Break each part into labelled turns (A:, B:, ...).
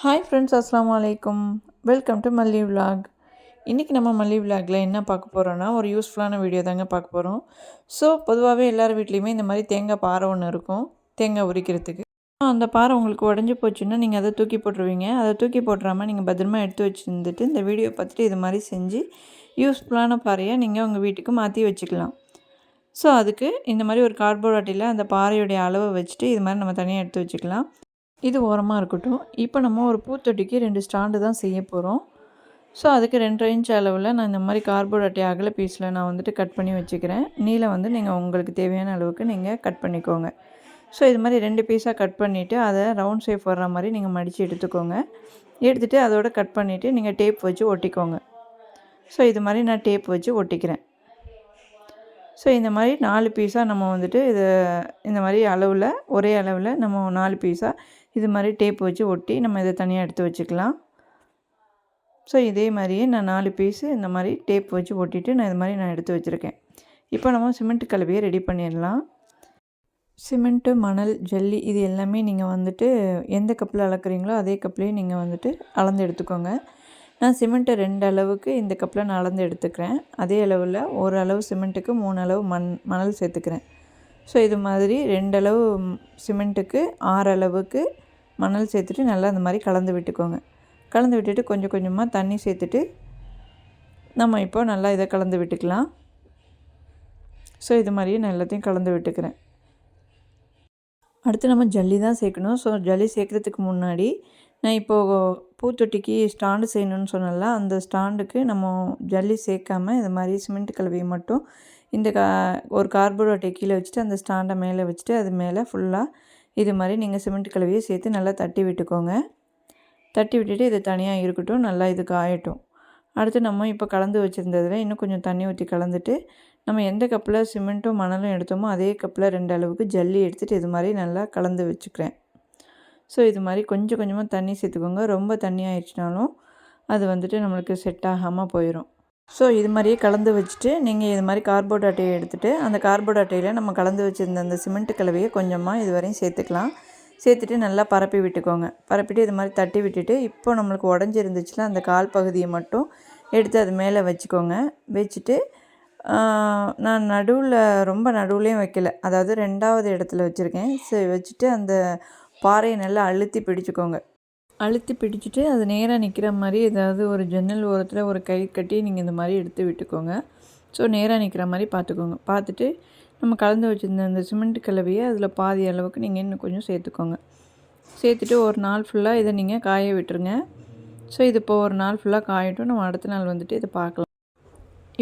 A: Hi friends, அஸ்ஸலாமு அலைக்கும். Welcome to மல்லி விலாக். இன்றைக்கி நம்ம மல்லி விலாகில் என்ன பார்க்க போகிறோன்னா, ஒரு யூஸ்ஃபுல்லான வீடியோ தாங்க பார்க்க போகிறோம். ஸோ பொதுவாகவே எல்லார் வீட்லேயுமே இந்த மாதிரி தேங்காய் பாறை ஒன்று இருக்கும், தேங்காய் உரிக்கிறதுக்கு. அந்த பாறை உங்களுக்கு உடஞ்சி போச்சுன்னா நீங்கள் அதை தூக்கி போட்டுருவீங்க. அதை தூக்கி போட்டுறாமல் நீங்கள் பத்திரமா எடுத்து வச்சுருந்துட்டு இந்த வீடியோ பார்த்துட்டு இது மாதிரி செஞ்சு யூஸ்ஃபுல்லான பாறையை நீங்கள் உங்கள் வீட்டுக்கு மாற்றி வச்சுக்கலாம். ஸோ அதுக்கு இந்த மாதிரி ஒரு கார்ட்போர்ட் அட்டையில் அந்த பாறையுடைய அளவை வச்சுட்டு இது மாதிரி நம்ம தனியாக எடுத்து வச்சுக்கலாம். இது ஓரமாக இருக்கட்டும். இப்போ நம்ம ஒரு பூத்தொட்டிக்கு 2 ஸ்டாண்டு தான் செய்ய போகிறோம். ஸோ அதுக்கு 2 இன்ச் அளவில் நான் இந்த மாதிரி கார்ட்போர்ட் அட்டை அகல பீஸில் நான் வந்துட்டு கட் பண்ணி வச்சுக்கிறேன். நீளம் வந்து நீங்கள் உங்களுக்கு தேவையான அளவுக்கு நீங்கள் கட் பண்ணிக்கோங்க. ஸோ இது மாதிரி 2 பீஸாக கட் பண்ணிவிட்டு அதை ரவுண்ட் ஷேப் வர்ற மாதிரி நீங்கள் மடித்து எடுத்துக்கோங்க. எடுத்துகிட்டு அதோட கட் பண்ணிவிட்டு நீங்கள் டேப் வச்சு ஒட்டிக்கோங்க. ஸோ இது மாதிரி நான் டேப் வச்சு ஒட்டிக்கிறேன். ஸோ இந்த மாதிரி 4 பீஸாக நம்ம வந்துட்டு இந்த மாதிரி அளவில் ஒரே அளவில் நம்ம 4 பீஸாக இது மாதிரி டேப் வச்சு ஒட்டி நம்ம இதை தனியாக எடுத்து வச்சுக்கலாம். ஸோ இதே மாதிரியே நான் 4 பீஸு இந்த மாதிரி டேப் வச்சு ஒட்டிட்டு இது மாதிரி நான் எடுத்து வச்சுருக்கேன். இப்போ நம்ம சிமெண்ட் கலவையை ரெடி பண்ணிடலாம். சிமெண்ட்டு, மணல், ஜல்லி இது எல்லாமே நீங்கள் வந்துட்டு எந்த கப்பில் அளக்குறீங்களோ அதே கப்லேயே நீங்கள் வந்துட்டு அளந்து எடுத்துக்கோங்க. நான் சிமெண்ட்டை 2 அளவுக்கு இந்த கப்பில் நான் அளந்து எடுத்துக்கிறேன். அதே அளவில் ஒரு அளவு சிமெண்ட்டுக்கு 3 அளவு மணல் சேர்த்துக்கிறேன். ஸோ இது மாதிரி 2 அளவு சிமெண்ட்டுக்கு 6 அளவுக்கு மணல் சேர்த்துட்டு நல்லா இந்த மாதிரி கலந்து விட்டுக்கோங்க. கலந்து விட்டுட்டு கொஞ்சம் கொஞ்சமாக தண்ணி சேர்த்துட்டு நம்ம இப்போ நல்லா இதை கலந்து விட்டுக்கலாம். ஸோ இது மாதிரியே நான் எல்லாத்தையும் கலந்து விட்டுக்கிறேன். அடுத்து நம்ம ஜல்லி தான் சேர்க்கணும். ஸோ ஜல்லி சேர்க்குறதுக்கு முன்னாடி நான் இப்போது பூத்தொட்டிக்கு ஸ்டாண்டு செய்யணும்னு சொன்னல, அந்த ஸ்டாண்டுக்கு நம்ம ஜல்லி சேர்க்காமல் இது மாதிரி சிமெண்ட் கலவையை மட்டும் இந்த ஒரு கார்ட்போர்ட் அட்டை கீழே வச்சுட்டு அந்த ஸ்டாண்டை மேலே வச்சுட்டு அது மேலே ஃபுல்லாக இது மாதிரி நீங்கள் சிமெண்ட் கலவையை சேர்த்து நல்லா தட்டி விட்டுக்கோங்க. தட்டி விட்டுட்டு இது தனியாக இருக்கட்டும், நல்லா இது காயட்டும். அடுத்து நம்ம இப்போ கலந்து வச்சுருந்ததில் இன்னும் கொஞ்சம் தண்ணி ஊற்றி கலந்துட்டு நம்ம எந்த கப்பில் சிமெண்ட்டும் மணலும் எடுத்தோமோ அதே கப்பில் 2 அளவுக்கு ஜல்லி எடுத்துகிட்டு இது மாதிரி நல்லா கலந்து வச்சுக்கிறேன். ஸோ இது மாதிரி கொஞ்சம் கொஞ்சமாக தண்ணி சேர்த்துக்கோங்க. ரொம்ப தண்ணி ஆயிடுச்சுனாலும் அது வந்துட்டு நம்மளுக்கு செட் ஆகாமல் போயிடும். ஸோ இது மாதிரியே கலந்து வச்சுட்டு நீங்கள் இது மாதிரி கார்ட்போர்ட் அட்டையை எடுத்துகிட்டு அந்த கார்ட்போர்ட் அட்டையில் நம்ம கலந்து வச்சுருந்த அந்த சிமெண்ட் கலவையை கொஞ்சமாக இது வரையும் சேர்த்துக்கலாம். சேர்த்துட்டு நல்லா பரப்பி விட்டுக்கோங்க. பரப்பிட்டு இது மாதிரி தட்டி விட்டுட்டு இப்போ நம்மளுக்கு உடஞ்சிருந்துச்சுன்னா அந்த கால் பகுதியை மட்டும் எடுத்து அது மேலே வச்சுக்கோங்க. வச்சுட்டு நான் ரொம்ப நடுவுலையும் வைக்கல, அதாவது 2வது இடத்துல வச்சுருக்கேன். சரி வச்சுட்டு அந்த பாறையை நல்லா அழுத்தி பிடிச்சிக்கோங்க. அழுத்தி பிடிச்சிட்டு அது நேராக நிற்கிற மாதிரி ஏதாவது ஒரு ஜன்னல் ஓரத்தில் ஒரு கை கட்டி நீங்கள் இந்த மாதிரி எடுத்து விட்டுக்கோங்க. ஸோ நேராக நிற்கிற மாதிரி பார்த்துக்கோங்க. பார்த்துட்டு நம்ம கலந்து வச்சுருந்த அந்த சிமெண்ட் கலவையை அதில் பாதி அளவுக்கு நீங்கள் இன்னும் கொஞ்சம் சேர்த்துக்கோங்க. சேர்த்துட்டு ஒரு நாள் ஃபுல்லாக இதை நீங்கள் காய விட்டுருங்க. ஸோ இது இப்போ ஒரு நாள் ஃபுல்லாக காயட்டும். நம்ம அடுத்த நாள் வந்துட்டு இதை பார்க்கலாம்.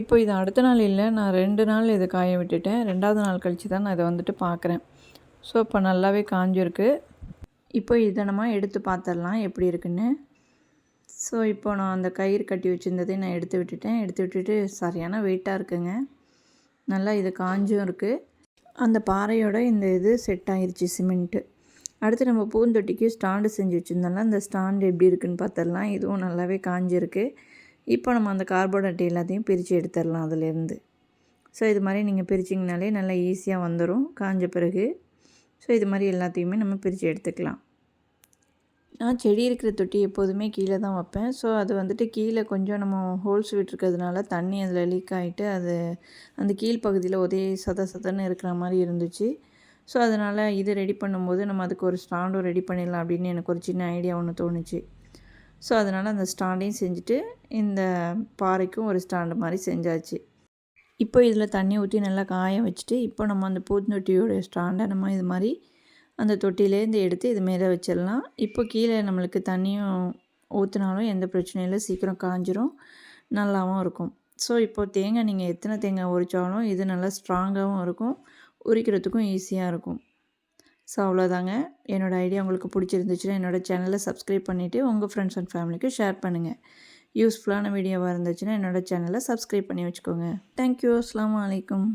A: இப்போ இது அடுத்த நாள் இல்லை, நான் 2 நாள் இதை காய விட்டுட்டேன். 2வது நாள் கழித்து தான் நான் இதை வந்துட்டு பார்க்குறேன். ஸோ இப்போ நல்லாவே காஞ்சிருக்கு. இப்போ இதை நம்ம எடுத்து பார்த்துடலாம் எப்படி இருக்குன்னு. ஸோ இப்போ நான் அந்த கயிறு கட்டி வச்சுருந்ததை நான் எடுத்து விட்டுட்டு சரியான வெயிட்டாக இருக்குங்க. நல்லா இது காஞ்சும் இருக்குது. அந்த பாறையோட இந்த இது செட் ஆகிருச்சு சிமெண்ட்டு. அடுத்து நம்ம பூந்தொட்டிக்கு ஸ்டாண்டு செஞ்சு வச்சுருந்தோம்ல, அந்த ஸ்டாண்டு எப்படி இருக்குன்னு பார்த்துடலாம். இதுவும் நல்லாவே காஞ்சிருக்கு. இப்போ நம்ம அந்த கார்ட்போர்ட் அட்டை எல்லாத்தையும் பிரித்து எடுத்துடலாம் அதிலேருந்து. ஸோ இது மாதிரி நீங்கள் பிரிச்சிங்கனாலே நல்லா ஈஸியாக வந்துடும் காஞ்ச பிறகு. ஸோ இது மாதிரி எல்லாத்தையுமே நம்ம பிரித்து எடுத்துக்கலாம். நான் செடி இருக்கிற தொட்டி எப்போதுமே கீழே தான் வைப்பேன். ஸோ அது வந்துட்டு கீழே கொஞ்சம் நம்ம ஹோல்ஸ் விட்டுருக்கிறதுனால தண்ணி அதில் லீக் ஆகிட்டு அது அந்த கீழ்ப்பகுதியில் ஒரே சதன்னு இருக்கிற மாதிரி இருந்துச்சு. ஸோ அதனால் இது ரெடி பண்ணும்போது நம்ம அதுக்கு ஒரு ஸ்டாண்டும் ரெடி பண்ணிடலாம் அப்படின்னு எனக்கு ஒரு சின்ன ஐடியா ஒன்று தோணுச்சு. ஸோ அதனால் அந்த ஸ்டாண்டையும் செஞ்சுட்டு இந்த பாறைக்கும் ஒரு ஸ்டாண்டு மாதிரி செஞ்சாச்சு. இப்போ இதில் தண்ணி ஊற்றி நல்லா காய வச்சுட்டு இப்போ நம்ம அந்த பூந்தொட்டியோடைய ஸ்டாண்டை நம்ம இது மாதிரி அந்த தொட்டிலேருந்து எடுத்து இது மேலே வச்சிடலாம். இப்போ கீழே நம்மளுக்கு தண்ணியும் ஊற்றினாலும் எந்த பிரச்சனையும் இல்லை, சீக்கிரம் காஞ்சிரும், நல்லாவும் இருக்கும். ஸோ இப்போ தேங்காய் நீங்கள் எத்தனை தேங்காய் உரித்தாலும் இது நல்லா ஸ்ட்ராங்காகவும் இருக்கும், உரிக்கிறதுக்கும் ஈஸியாக இருக்கும். ஸோ அவ்வளோதாங்க. என்னோடய ஐடியா உங்களுக்கு பிடிச்சிருந்துச்சுன்னா என்னோடய சேனலை சப்ஸ்கிரைப் பண்ணிவிட்டு உங்கள் ஃப்ரெண்ட்ஸ் அண்ட் ஃபேமிலிக்கு ஷேர் பண்ணுங்கள். யூஸ்ஃபுல்லான வீடியோவாக இருந்துச்சுன்னா என்னோடய சேனலை சப்ஸ்கிரைப் பண்ணி வச்சுக்கோங்க. தேங்க்யூ. அஸ்ஸலாமு அலைக்கும்.